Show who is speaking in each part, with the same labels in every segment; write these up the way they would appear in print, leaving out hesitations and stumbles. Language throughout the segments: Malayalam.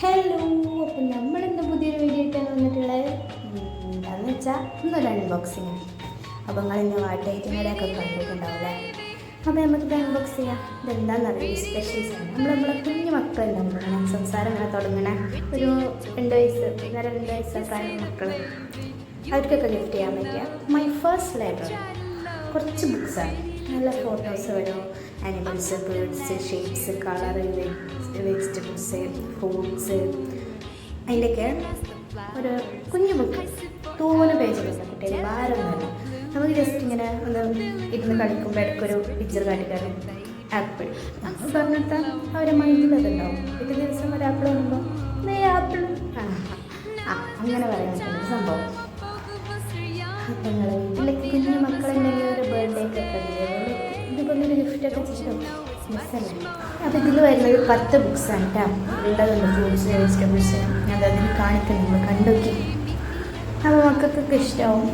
Speaker 1: ഹലോ, അപ്പം നമ്മളിന്ന് പുതിയൊരു വീഡിയോ ആയിട്ടാണ് വന്നിട്ടുള്ളത്. എന്താണെന്ന് വെച്ചാൽ ഇന്നൊരു അൺബോക്സിങ്. അപ്പോൾ നിങ്ങളിന്ന് വാട്ടായിട്ടുള്ളവരൊക്കെ കണ്ടിട്ടുണ്ടാവില്ലേ. അപ്പോൾ നമുക്കിത് അൺബോക്സ് ചെയ്യാം. ഇതെന്താണെന്നറിയാം, സ്പെഷ്യൽസാണ്. നമ്മളെ കുഞ്ഞു മക്കളുണ്ടാവും, സംസാരം ഇങ്ങനെ തുടങ്ങണ ഒരു 2 വയസ്സ് 2 വയസ്സൊക്കെ മക്കൾ, അവർക്കൊക്കെ ഗിഫ്റ്റ് ചെയ്യാൻ പറ്റിയ മൈ ഫസ്റ്റ് ലൈബ്രറി. കുറച്ച് ബുക്സാണ്, നല്ല ഫോട്ടോസ് വരും, animals, birds, shapes, colour, vegetables, fruits, അതിൻ്റെയൊക്കെ ഒരു കുഞ്ഞു ബുക്ക്. 3 പേജുകളുണ്ട്. കുട്ടികൾ ഭാരമൊന്നുമല്ല. നമുക്ക് ജസ്റ്റ് ഇങ്ങനെ ഒന്ന് ഇരുന്ന് കളിക്കുമ്പോൾ ഇടയ്ക്കൊരു പിക്ചർ കാട്ടിക്കാനും ആപ്പിൾ നമ്മൾ പറഞ്ഞിട്ടാൽ അവരെ മൈൻഡിൽ അതുണ്ടാവും. പിറ്റേ ദിവസം ഒരു ആപ്പിൾ വരുമ്പോൾ ആപ്പിൾ അങ്ങനെ പറയാൻ പറ്റുന്ന സംഭവം. അപ്പം നിങ്ങൾ വീട്ടിലേക്ക് കുഞ്ഞു മക്കളുണ്ടെങ്കിൽ ഒരു ബർത്ത്ഡേ ഒക്കെ ഇതുപോലൊരു ഗിഫ്റ്റൊക്കെ ചെയ്യും മിസ്സല്ലേ. അപ്പോൾ ഇതിൽ വരുന്നത് 10 ബുക്സാണ് കേട്ടോ. ഉള്ളതുണ്ട്, ഫ്രൂട്ട്സ്, വെജിറ്റബിൾസ്. അതതിൽ കാണിക്കണം, നമ്മൾ കണ്ടുനോക്കി. അപ്പോൾ മക്കൾക്കൊക്കെ ഇഷ്ടമാവും.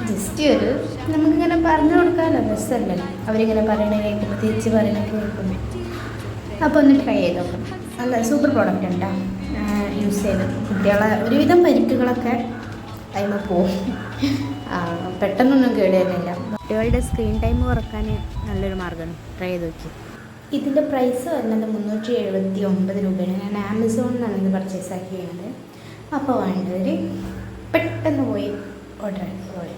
Speaker 1: ജസ്റ്റ് ഒരു നമുക്കിങ്ങനെ പറഞ്ഞു കൊടുക്കാമല്ലോ, മിസ്സല്ലേ. അവരിങ്ങനെ പറയണ കേൾക്കുമ്പോൾ തിരിച്ച് പറയണ കേൾക്കുന്നു. അപ്പോൾ ഒന്ന് ട്രൈ ചെയ്ത് നോക്കണം. നല്ല സൂപ്പർ പ്രോഡക്റ്റ് ഉണ്ടോ, യൂസ് ചെയ്ത് കുട്ടികളെ ഒരുവിധം പരിക്കുകളൊക്കെ അതിന് പോവും. പെട്ടെന്നൊന്നും കേടുവരുന്നില്ല. കുട്ടികളുടെ സ്ക്രീൻ ടൈം കുറക്കാൻ നല്ലൊരു മാർഗ്ഗമാണ്. ട്രൈ ചെയ്ത് നോക്കി. ഇതിൻ്റെ പ്രൈസ് വരുന്നത് 379 രൂപയാണ്. ഞാൻ ആമസോണിലാണ് ഇത് പർച്ചേസ് ആക്കിയത്. അപ്പോൾ വേണ്ടവർ പെട്ടെന്ന് പോയി ഓർഡർ ചെയ്തോളൂ.